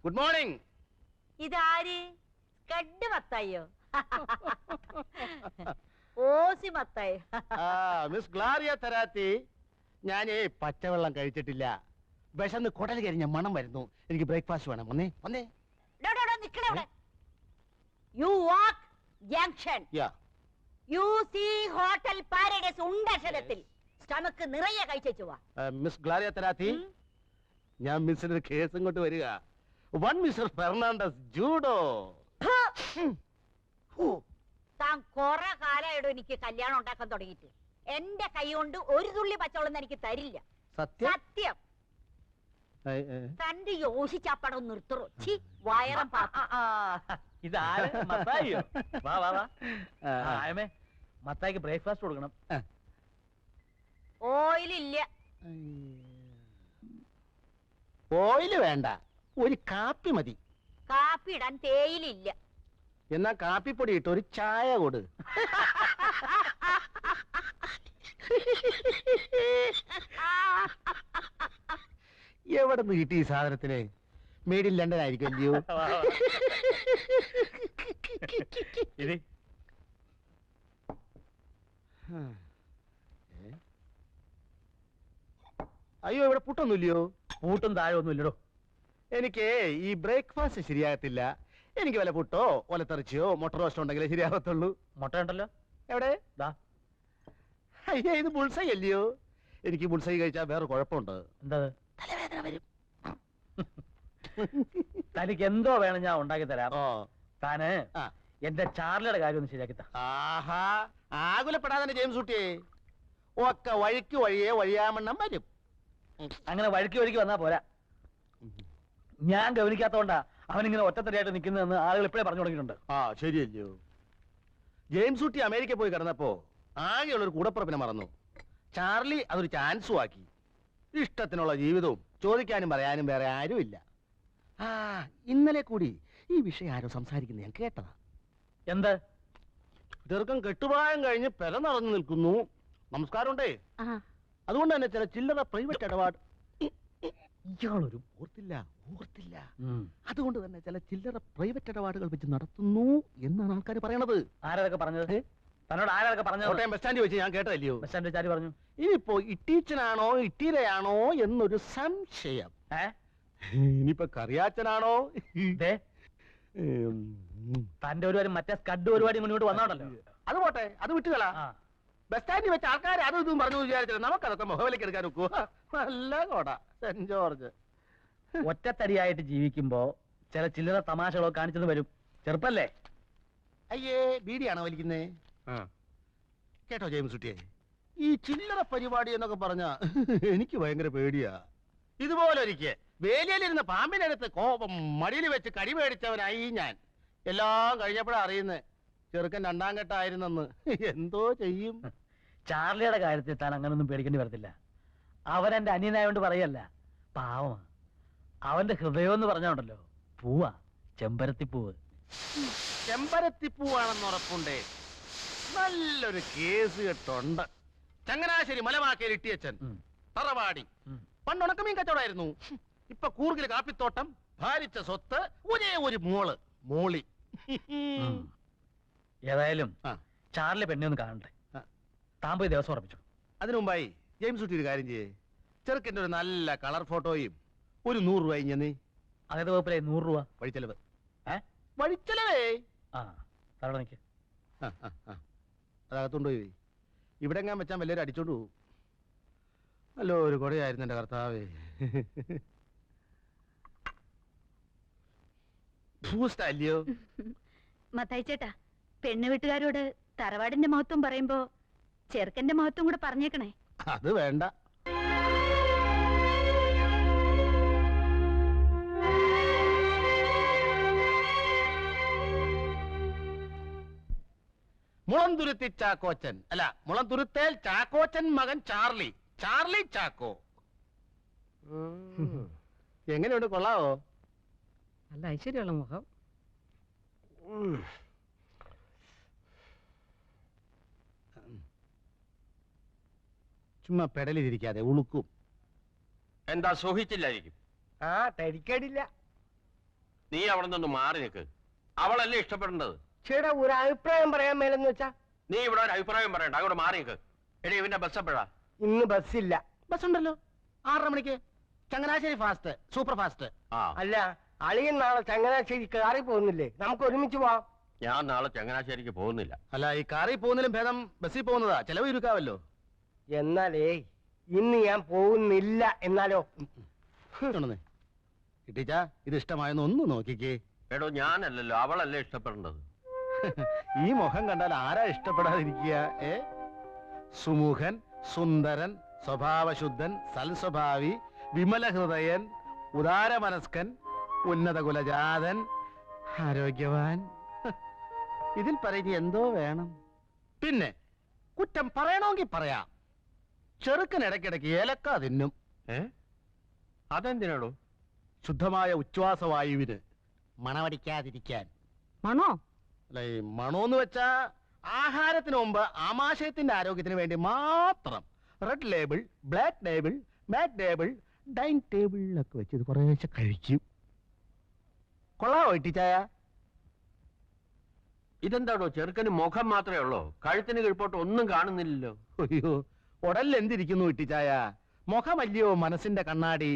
Good morning. ഇതാര്? കഡ് മത്തായോ? Aussie മത്തായോ? Miss ഗ്ലാരിയ തെരാത്തി, ഞാനേ പച്ചവെള്ളം കഴിച്ചിട്ടില്ല. വിശന്ന് കുടൽ കരിഞ്ഞ മണം വരുന്നു. എനിക്ക് ബ്രേക്ക്ഫാസ്റ്റ് വേണം. വന്നേ വന്നേ. You walk junction. You see hotel paradise ഉണ്ടക്ഷരത്തിൽ സ്റ്റമക്ക് നിറയെ കഴിച്ചു വാ. മിസ് ഗ്ലാരിയ തെരാത്തി, ഞാൻ മിസ്സിന്റെ കേസ് ഇങ്ങോട്ട് വരിക. വൺ മിസ്റ്റർ ഫെർണാണ്ടസ് ജൂഡോ. താൻ കൊറേ കാലമായിടോ എനിക്ക് കല്യാണം ഉണ്ടാക്കാൻ തുടങ്ങിയിട്ട്. എന്റെ കൈ കൊണ്ട് ഒരു തുള്ളി പച്ചവെള്ളം എനിക്ക് തരില്ല. സത്യം. തന്റെ യോശിച്ചാപ്പടം നിർത്തറോ? വയറം മത്തായിക്ക് ബ്രേക്ക്ഫാസ്റ്റ് കൊടുക്കണം. ഓയിലില്ല. ഓയില് വേണ്ട, ഒരു കാപ്പി മതി. കാപ്പി ഇടാൻ തേയിലില്ല. എന്നാ കാപ്പിപ്പൊടി ഇട്ട് ഒരു ചായ കൊടു. എവിടെ നിന്ന് കിട്ടി ഈ സാധനത്തിന്? മെയ്ഡ് ഇൻ ലണ്ടൻ ആയിരിക്കും അല്ലയോ? അയ്യോ, ഇവിടെ പുട്ടൊന്നുമില്ലയോ? പൂട്ടും താഴെ ഒന്നും ഇല്ലടോ. എനിക്ക് ഈ ബ്രേക്ക്ഫാസ്റ്റ് ശരിയാകത്തില്ല. എനിക്ക് വല്ല പുട്ടോ ഒലത്തെറിച്ചയോ മുട്ട റോസ്റ്റോ ഉണ്ടെങ്കിലേ ശരിയാകത്തുള്ളൂ. മുട്ട ഉണ്ടല്ലോ. എവിടെ? അയ്യോ, ഇത് ബുൾസൈ അല്ലയോ? എനിക്ക് ബുൾസൈ കഴിച്ചാൽ വേറെ കുഴപ്പമുണ്ട്. എന്താ? തലവേദന വരും. തനിക്ക് എന്തോ വേണം ഞാൻ ഉണ്ടാക്കി തരാം. താന് എന്റെ ചാർലിയുടെ കാര്യം ഒന്ന് ശരിയാക്കി താ. ആഹാ, ആകുലപ്പെടാതെ ജെയിംസ് കുട്ടിയെ. ഒക്കെ വഴിക്ക് വഴിയെ വഴിയാമണ്ണം വരും. അങ്ങനെ വഴിക്ക് വഴിക്ക് വന്നാ പോരാ. ഞാൻ ഗവനിക്കാത്തോണ്ടാ അവനിങ്ങനെ ഒറ്റത്തടിയായിട്ട് നിൽക്കുന്നതെന്ന് ആളുകൾ ഇപ്പോഴേ പറഞ്ഞു തുടങ്ങിയിട്ടുണ്ട്. ശരിയല്ലയോ? ജെയിംസ് കുട്ടി അമേരിക്ക പോയി കിടന്നപ്പോ ആകെയുള്ളൊരു കൂടപ്പുറപ്പിനെ മറന്നു. ചാർലി അതൊരു ചാൻസും ആക്കി. ഇഷ്ടത്തിനുള്ള ജീവിതവും ചോദിക്കാനും പറയാനും വേറെ ആരുമില്ല. ഇന്നലെ കൂടി ഈ വിഷയം ആരോ സംസാരിക്കുന്നത് ഞാൻ കേട്ടതാ. എന്ത്? ചെറുക്കം കെട്ടുപ്രായം കഴിഞ്ഞ് പെല നടന്നു നിൽക്കുന്നു. നമസ്കാരമുണ്ടേ. അതുകൊണ്ട് തന്നെ ചില ചില്ലറ പ്രൈവറ്റ് ഇടപാട്. ഇയാളൊരു ഓർത്തില്ല. അതുകൊണ്ട് തന്നെ ചില ചില്ലറ പ്രൈവറ്റ് ഇടപാടുകൾ വെച്ച് നടത്തുന്നു എന്നാണ് ആൾക്കാർ പറയണത്. ആരൊക്കെ പറഞ്ഞത്? തന്നോട് ആരൊക്കെ പറഞ്ഞു? കോട്ടയം ബസ് സ്റ്റാൻഡിൽ വെച്ച് ഞാൻ കേട്ടല്ലയോ? ബസ് സ്റ്റാൻഡിൽ വെച്ച് പറഞ്ഞു. ഇനിയിപ്പോ ഇട്ടീച്ചനാണോ ഇട്ടീരയാണോ എന്നൊരു സംശയം. ഇനിയിപ്പോ കറിയാച്ചനാണോ? തന്റെ ഒരു മറ്റേ സ്കഡ് പരിപാടി മുന്നോട്ട് വന്നോണ്ടല്ലോ. അത് പോട്ടെ, അത് വിട്ടുകളാ. ബസ് സ്റ്റാൻഡിൽ വെച്ച് ആൾക്കാർ അതും ഇതും പറഞ്ഞു വിചാരിച്ചില്ല. നമുക്കതൊക്കെ മുഖവിലേക്ക് എടുക്കാൻ നോക്കൂ. നല്ല കോട സെന്റ് ജോർജ്. ഒറ്റത്തടിയായിട്ട് ജീവിക്കുമ്പോ ചില ചില്ലറ തമാശകളൊക്കെ കാണിച്ചത് വരും. ചെറുപ്പല്ലേ? അയ്യേ, ബീഡിയാണോ വലിക്കുന്നേ? കേട്ടോ ജെയിംസ് കുട്ടിയെ, ഈ ചില്ലറ പരിപാടി എന്നൊക്കെ പറഞ്ഞ എനിക്ക് ഭയങ്കര പേടിയാ. ഇതുപോലെ ഒരിക്കൽ വേലിയിലിരുന്ന പാമ്പിന്റെ അടുത്ത് കോപം മടിയിൽ വെച്ച് കടി മേടിച്ചവനായി ഞാൻ. എല്ലാം കഴിഞ്ഞപ്പോഴാ അറിയുന്നേ ചെറുക്കൻ രണ്ടാം ഘട്ടമായിരുന്നെന്ന്. എന്തോ ചെയ്യും? ചാർലിയുടെ കാര്യത്തിൽ താൻ അങ്ങനൊന്നും പേടിക്കേണ്ടി വരത്തില്ല. അവൻ എന്റെ അനിയനായോണ്ട് പറയല്ല, പാവമാ. അവന്റെ ഹൃദയം എന്ന് പറഞ്ഞോണ്ടല്ലോ പൂവാ, ചെമ്പരത്തിപ്പൂവ്. ചെമ്പരത്തിപ്പൂവാണെന്ന് ഉറപ്പുണ്ടേ. നല്ലൊരു കേസ് കെട്ടുണ്ട്. ചങ്ങനാശ്ശേരി മലമാക്കയിൽ ഇട്ടിയച്ചൻ തറവാടി. പണ്ട് ഉണക്കമീൻ കച്ചവടമായിരുന്നു. ഇപ്പൊ കൂർഗില് കാപ്പിത്തോട്ടം, ഭാരിച്ച സ്വത്ത്, ഒരേ ഒരു മോളി. ഏതായാലും ചാർലി പെണ്ണെ ഒന്ന് കാണണ്ടേ? താൻ പോയി ദിവസം ഉറപ്പിച്ചു. അതിനു മുമ്പായി ജെയിംസ് കുട്ടി ഒരു കാര്യം ചെയ്യേ. ചെറുക്കൻ്റെ ഒരു നല്ല കളർ ഫോട്ടോയും ഒരു 100 രൂപ ഇഞ്ഞെന്നേ. അതേത് വകുപ്പിലെ 100 രൂപ വഴിച്ചെലവ്? വഴിച്ചെലവേ. തറവാട് നിൽക്ക്. അതകത്തുകൊണ്ടുപോയി. ഇവിടെ എങ്ങാൻ വെച്ചാൽ വലിയൊരു അടിച്ചോണ്ട് പോകും. അല്ലോ, ഒരു കൊടയായിരുന്നു എന്റെ കർത്താവേ. ഭൂസ്റ്റല്ലയോ? മത്തായി ചേട്ടാ, പെണ്ണു വീട്ടുകാരോട് തറവാടിന്റെ മഹത്വം പറയുമ്പോ ചെറുക്കന്റെ മഹത്വം കൂടെ പറഞ്ഞേക്കണേ. അത് വേണ്ട. മുളന്തുരുത്തി ചാക്കോച്ചൻ അല്ല, മുളന്തുരുത്തേൽ ചാക്കോച്ചൻ മകൻ ചാർലി. ചാർലി ചാക്കോ. എങ്ങനെയുണ്ട്? കൊള്ളാവോ? നല്ല ഐശ്വര്യമുള്ള മുഖം. ചുമ്മാ പെടലിരിക്കാതെ ഉളുക്കും. എന്താ സുഖിച്ചില്ലായിരിക്കും? ആ തരിക്കടില്ല. നീ അവിടെ നിന്ന് മാറി നിൽക്ക്. അവളല്ലേ ഇഷ്ടപ്പെടേണ്ടത്. ചേട്ടാ ഒരു അഭിപ്രായം പറയാൻ മേലെന്ന് വെച്ചാ നീ ഇവിടെ ഒരു അഭിപ്രായം പറയണ്ട, അങ്ങോട്ട് മാറി നിൽക്ക്. എടി ഇവന്റെ ബസ് എപ്പോഴാ? ഇന്ന് ബസ്സില്ല. ബസ് ഉണ്ടല്ലോ 6:30 മണിക്ക്. Changanassery fast, super fast. ആ, അല്ല അളിയൻ നാളെ ചങ്ങനാശ്ശേരി കാറി പോകുന്നില്ലേ? നമുക്ക് ഒരുമിച്ച് പോവാം. ഞാൻ നാളെ ചങ്ങനാശ്ശേരിക്ക് പോകുന്നില്ല. അല്ല, ഈ കാറിൽ പോകുന്നതിലും ഭേദം ബസ്സിൽ പോകുന്നതാ, ചെലവ് ചുരുക്കാവല്ലോ. എന്നാലേ ഇന്ന് ഞാൻ പോകുന്നില്ല. എന്നാലോ കിട്ടിച്ച ഇത് ഇഷ്ടമായെന്ന് ഒന്ന് നോക്കിക്കേ. എടോ ഞാനല്ലല്ലോ, അവളല്ലേ ഇഷ്ടപ്പെടേണ്ടത്. ഈ മുഖം കണ്ടാൽ ആരാ ഇഷ്ടപ്പെടാതിരിക്കുക? സുമുഖൻ, സുന്ദരൻ, സ്വഭാവശുദ്ധൻ, സൽസ്വഭാവി, വിമല ഹൃദയൻ, ഉദാരമനസ്കൻ, ഉന്നത കുലജാതൻ, ആരോഗ്യവാൻ. ഇതിൽ പറയുന്ന എന്തോ വേണം. പിന്നെ കുറ്റം പറയണമെങ്കിൽ പറയാം. ചെറുക്കൻ ഇടയ്ക്കിടയ്ക്ക് ഏലക്ക തിന്നും. അതെന്തിനാടോ? ശുദ്ധമായ ഉച്ഛ്വാസവായുവിന് മണമടിക്കാതിരിക്കാൻ. മണോ? അല്ല, ഈ മണോന്ന് വെച്ചാ ആഹാരത്തിന് മുമ്പ് ആമാശയത്തിന്റെ ആരോഗ്യത്തിന് വേണ്ടി മാത്രം. റെഡ് ലേബിൾ, ബ്ലാക്ക് ലേബിൾ, മാറ്റ് ലേബിൾ, ഡൈനിങ് ടേബിളിലൊക്കെ വെച്ച് ഇത് കുറേശ്ശെ കഴിക്കും. കൊള്ളാവോ ഇട്ടിച്ചായ? ഇതെന്താടോ ചെറുക്കന് മുഖം മാത്രമേ ഉള്ളൂ, കഴുത്തിന് കീഴ്പോട്ട് ഒന്നും കാണുന്നില്ലല്ലോ. അയ്യോ, ഉടലിൽ എന്തിരിക്കുന്നു ഇട്ടിച്ചായ? മുഖമല്ലയോ മനസ്സിന്റെ കണ്ണാടി.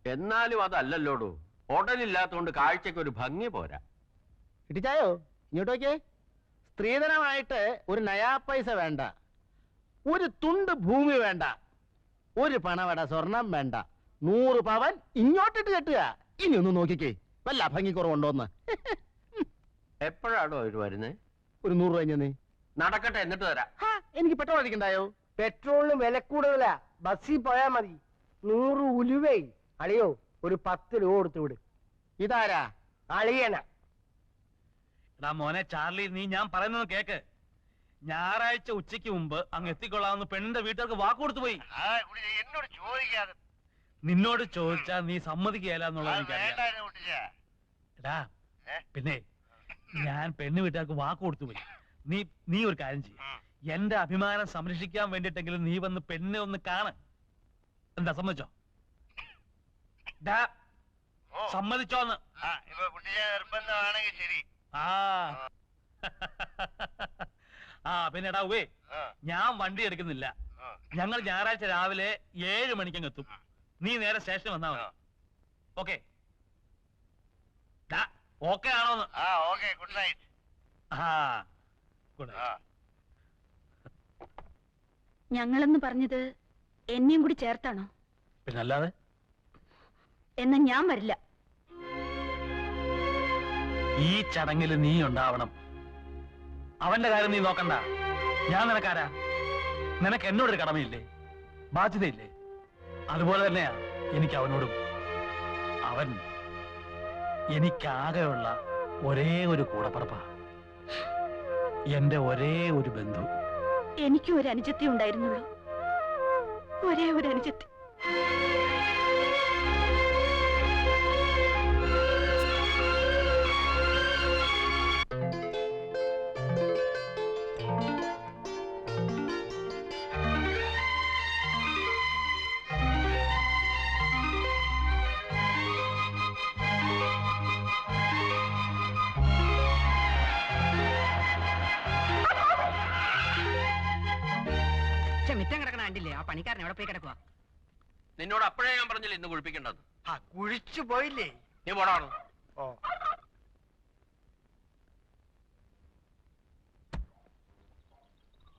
എന്നാലും അതല്ലല്ലോടോ, ഉടലില്ലാത്തോണ്ട് കാഴ്ചക്ക് ഒരു ഭംഗി പോരാ. ഇട്ടിച്ചായോ ഇങ്ങോട്ട് നോക്കിയേ. സ്ത്രീധനമായിട്ട് ഒരു നയാ പൈസ വേണ്ട, ഒരു തുണ്ട് ഭൂമി വേണ്ട, ഒരു പണവട സ്വർണം വേണ്ട, 100 പവൻ ഇങ്ങോട്ടിട്ട് കെട്ടുക. ഇനി ഒന്ന് നോക്കിക്കേ, വല്ല ഭംഗി കുറവുണ്ടോന്ന്. എപ്പോഴാണോ അവര് വരുന്നേ? ഒരു 100 രൂപ നീ നടക്കട്ടെ, എന്നിട്ട് തരാം. എനിക്ക് പെട്രോൾ അടിക്കണ്ടായോ? പെട്രോളിന് വില കൂടുതലാ, ബസ്സിൽ പോയാ മതി. 100 ഉലുവേ. അളിയോ ഒരു 10 രൂപ കൊടുത്തു വിട്. ഇതാരാ? അളിയന. എടാ മോനെ ചാർലി, നീ ഞാൻ പറയുന്നത് കേക്ക്. ഞായറാഴ്ച ഉച്ചയ്ക്ക് മുമ്പ് അങ്ങ് എത്തിക്കൊള്ളാമെന്ന് പെണ്ണിന്റെ വീട്ടുകാർക്ക് വാക്ക് കൊടുത്തു പോയി. എന്നോട് ചോദിക്കാതെ. നിന്നോട് ചോദിച്ചാ നീ സമ്മതിക്കുകയല്ല എന്നുള്ളത് എനിക്കറിയാം. എടാ പിന്നെ ഞാൻ പെണ്ണ് വീട്ടുകാർക്ക് വാക്ക് കൊടുത്തു പോയി. നീ ഒരു കാര്യം ചെയ്യും, എന്റെ അഭിമാനം സംരക്ഷിക്കാൻ വേണ്ടിട്ടെങ്കിലും നീ വന്ന് പെണ്ണിനെ ഒന്ന് കാണ. എന്താ സമ്മതിച്ചോ? സമ്മതിച്ചോന്ന്? ആ പിന്നെ എടാ ഉവേ, ഞാൻ വണ്ടി എടുക്കുന്നില്ല. ഞങ്ങൾ ഞായറാഴ്ച രാവിലെ 7 മണിക്കങ്ങ് എത്തും. നീ നേരെ സ്റ്റേഷനിൽ വന്നാ മതി. ഓക്കെ? ഓക്കെ ആണോന്ന്? Good night. Good night. ഞങ്ങളെന്ന് പറഞ്ഞത് എന്നെയും കൂടി ചേർത്താണോ? പിന്നല്ലാതെ. എന്നാ ഞാൻ വരില്ല. ഈ ചടങ്ങിൽ നീ ഉണ്ടാവണം. അവന്റെ കാര്യം നീ നോക്കണ്ട. ഞാൻ നിനക്കാരാ? നിനക്ക് എന്നോടൊരു കടമയില്ലേ, ബാധ്യതയില്ലേ? അതുപോലെ തന്നെയാ എനിക്ക് അവനോടും. അവൻ എനിക്കാകെയുള്ള ഒരേ ഒരു കൂടപ്പറപ്പാ, എന്റെ ഒരേ ഒരു ബന്ധു. എനിക്കും ഒരു അനുജത്തി ഉണ്ടായിരുന്നുള്ളൂ, ഒരേ ഒരു അനുജത്തി. മിറ്റം കിടക്കണ കണ്ടില്ലേ? ആ പണിക്കാരൻ എവിടെ പോയി കിടക്കുക? നിന്നോട് അപ്പോഴേ ഞാൻ പറഞ്ഞില്ല ഇന്ന് കുളിപ്പിക്കേണ്ടത്. കുഴിച്ചു പോയില്ലേ? നീ പോടാണ്. ഓ,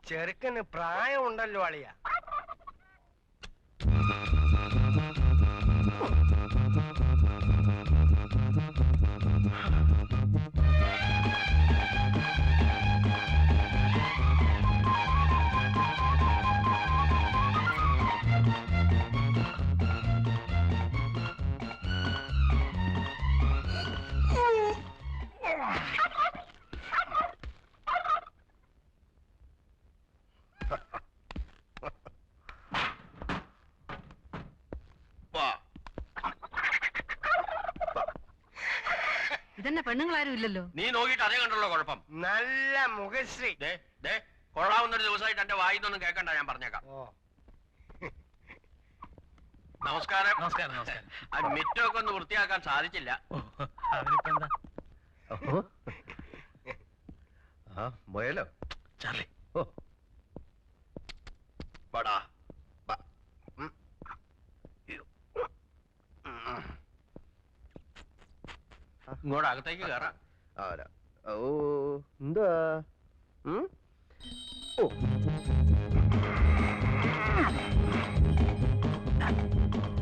ചെറുക്കന് പ്രായമുണ്ടല്ലോ അളിയ. ഇതന്നെ പെണ്ണുങ്ങളാരും ഇല്ലല്ലോ. നീ നോക്കിയിട്ട് അതേ കണ്ടുള്ള കുഴപ്പം. നല്ല മുഖശ്രീ. കൊള്ളാവുന്നൊരു ദിവസമായിട്ട് എന്റെ വായിന്നൊന്നും കേൾക്കണ്ട, ഞാൻ പറഞ്ഞേക്കാം. നമസ്കാരം. നമസ്കാരം നമസ്കാരം. ആ മിറ്റമൊക്കെ ഒന്ന് വൃത്തിയാക്കാൻ സാധിച്ചില്ല. ഓ, അതിനിപ്പോ എന്താ മുയലോ ചാർലി? ഓ പടാ ഇങ്ങോട്ട് അകത്തേക്ക് കയറാം. ഓ എന്താ ഓ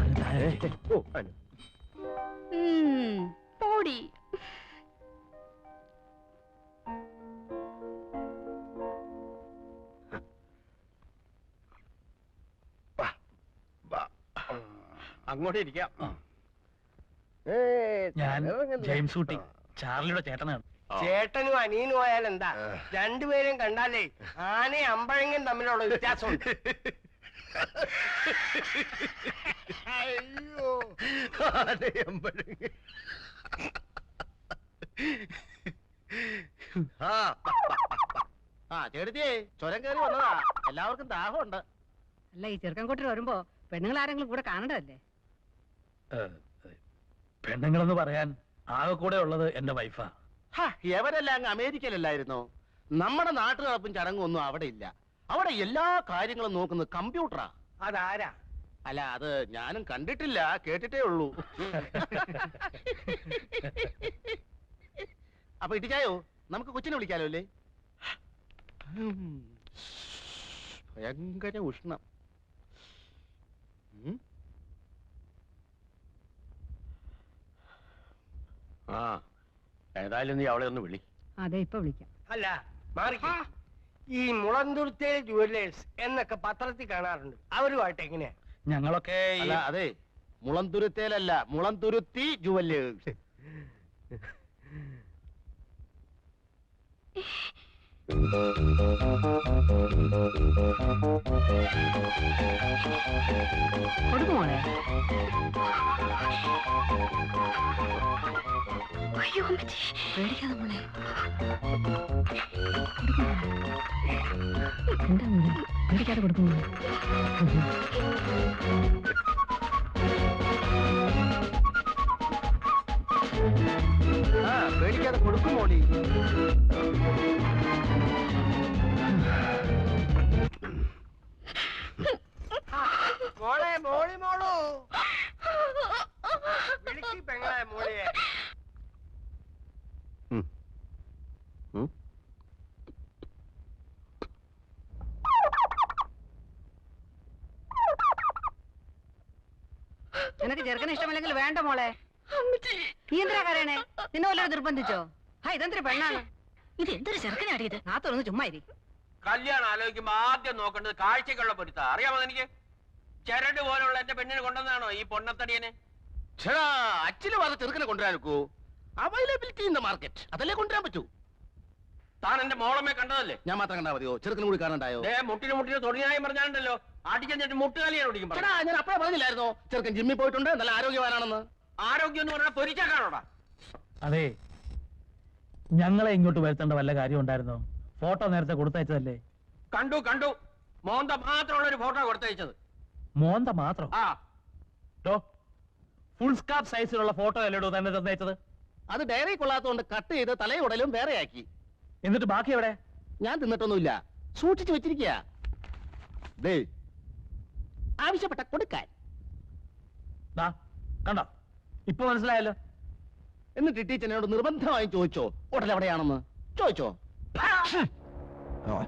അങ്ങ് താഴെ. ഓ അനു പോടി. അങ്ങോട്ട് ഇരിക്കാം. ഞാൻ ജെയിംസ് ഊട്ടി, ചാർലിയുടെ ചേട്ടനാണ്. ചേട്ടനും അനിയനും ആയാൽ എന്താ, രണ്ടുപേരും കണ്ടാലേ ആനയും അമ്പഴങ്ങയും തമ്മിലുള്ള വ്യത്യാസമുണ്ട്. അയ്യോ ആ ചേട്ടത്തിയേ ചുരം കയറി വന്നതാ. എല്ലാവർക്കും ദാഹമുണ്ട്. അല്ല, ഈ ചെറുക്കൻ കൂട്ടർ വരുമ്പോ പെണ്ണുങ്ങൾ ആരെങ്കിലും കൂടെ കാണണ്ടതല്ലേ? പെണ്ണുങ്ങളെന്ന് പറയാൻ ആകെ കൂടെ ഉള്ളത് എന്റെ വൈഫാ. എവരെല്ലാം അങ്ങ് അമേരിക്കയിലല്ലായിരുന്നോ? നമ്മുടെ നാട്ടു നടപ്പും ചടങ്ങും ഒന്നും അവിടെ ഇല്ല. അവിടെ എല്ലാ കാര്യങ്ങളും നോക്കുന്നത് കമ്പ്യൂട്ടറാ. അതാരാ? അല്ല, അത് ഞാനും കണ്ടിട്ടില്ല, കേട്ടിട്ടേ ഉള്ളൂ. അപ്പൊ ഇട്ടിച്ചായോ, നമുക്ക് കൊച്ചിനെ വിളിക്കാലോ അല്ലേ? ഭയങ്കര ഉഷ്ണം. ആ ഏതായാലും നീ അവളെ ഒന്ന് വിളി. അതെ, ഇപ്പൊ വിളിക്കാം. അല്ല, മാറിക്ക. ഈ മുളന്തുരുത്തേൽ ജുവല്ലേഴ്സ് എന്നൊക്കെ പത്രത്തിൽ കാണാറുണ്ട്. അവരുമായിട്ട് എങ്ങനെയാ? ഞങ്ങളൊക്കെ അല്ല, അതെ, മുളന്തുരുത്തേലല്ല, മുളന്തുരുത്തി ജുവല്ലേഴ്സ്. കൊടുക്കുമോളെ? അയ്യോ അമ്മച്ചി, പേടിക്കാതെ മോളെ. എന്താ മോളെ, പേടിക്കാതെ കൊടുക്കുമോ? പേടിക്കാതെ കൊടുക്കും മോളി. മോളെ, മോളി മോളു വിളിക്കി പെങ്ങളെ മോളിയെ. നിനക്ക് ചെറുക്കനെ ഇഷ്ടമല്ലെങ്കിൽ വേണ്ട മോളെ. നീ എന്തിനാ കരയണേ? നിന്നെ വല്ലതും നിർബന്ധിച്ചോ? ഇതെന്തൊരു പെണ്ണാണ് ഇത്? എന്തൊരു ചെറുക്കനാടിയത്? ആ തുറന്ന് ചുമ്മാ ഇരി. കല്യാണം ആലോചിക്കുമ്പോ ആദ്യം നോക്കേണ്ടത് കാഴ്ചക്കുള്ള പൊരുത്ത. അറിയാമോ എനിക്ക്? ചരട് പോലുള്ള എന്റെ പെണ്ണിനെ കൊണ്ടുവന്നാണോ ഈ പൊണ്ണത്തടിയനെ? അച്ഛന് പറഞ്ഞ ചെറുക്കനെ കൊണ്ടുവരാനൊക്കൂ. അവൈലബിലിറ്റി ഇൻ ദ മാർക്കറ്റ്, അതല്ലേ കൊണ്ടുവരാൻ പറ്റൂ. താൻ എന്റെ മോളമ്മേ കണ്ടതല്ലേ? ഞാൻ മാത്രം കണ്ടാ മതിയോ? ചെറുക്കനും കൂടി കാണണ്ടായോ? മുട്ടിന് തൊടിനായും പറഞ്ഞാലുണ്ടല്ലോ, അടിച്ചെന്നിട്ട് മുട്ടുകാലിയാണ് ഓടിക്കും. ഞാൻ അപ്പഴേ പറഞ്ഞില്ലായിരുന്നോ ചെറുക്കൻ ജിമ്മിൽ പോയിട്ടുണ്ട്, നല്ല ആരോഗ്യവാനാണെന്ന്? ആരോഗ്യം എന്ന് പറഞ്ഞാൽ പൊരിച്ചാക്കാണോടാ? അതെ, ഞങ്ങളെ ഇങ്ങോട്ട് വരുത്തേണ്ട വല്ല കാര്യം ഉണ്ടായിരുന്നോ? ഫോട്ടോ നേരത്തെ കൊടുത്തയച്ചതല്ലേ? കണ്ടു കണ്ടു, മോന്ത മാത്രമുള്ള ഒരു ഫോട്ടോ കൊടുത്തയച്ചത്. മോന്ത മാത്രം? ആ, ഫുൾ സ്കാർഫ് സൈസിലുള്ള ഫോട്ടോ അല്ലേടോ തന്നെ തന്നയച്ചത്? അത് ഡയറി കൊള്ളാത്തോണ്ട് കട്ട് ചെയ്ത് തലയുടലും വേറെയാക്കി. എന്നിട്ട് ബാക്കി എവിടെ? ഞാൻ തിന്നിട്ടൊന്നുമില്ല, സൂക്ഷിച്ചു വെച്ചിരിക്കുക. ആവശ്യപ്പെട്ട കൊടുക്കാൻ. ദാ, കണ്ടോ? ഇപ്പൊ മനസ്സിലായല്ലോ. എന്നിട്ട് ടീച്ചറിനോട് നിർബന്ധമായും ചോദിച്ചോ ഹോട്ടൽ എവിടെയാണെന്ന്? ചോദിച്ചോ?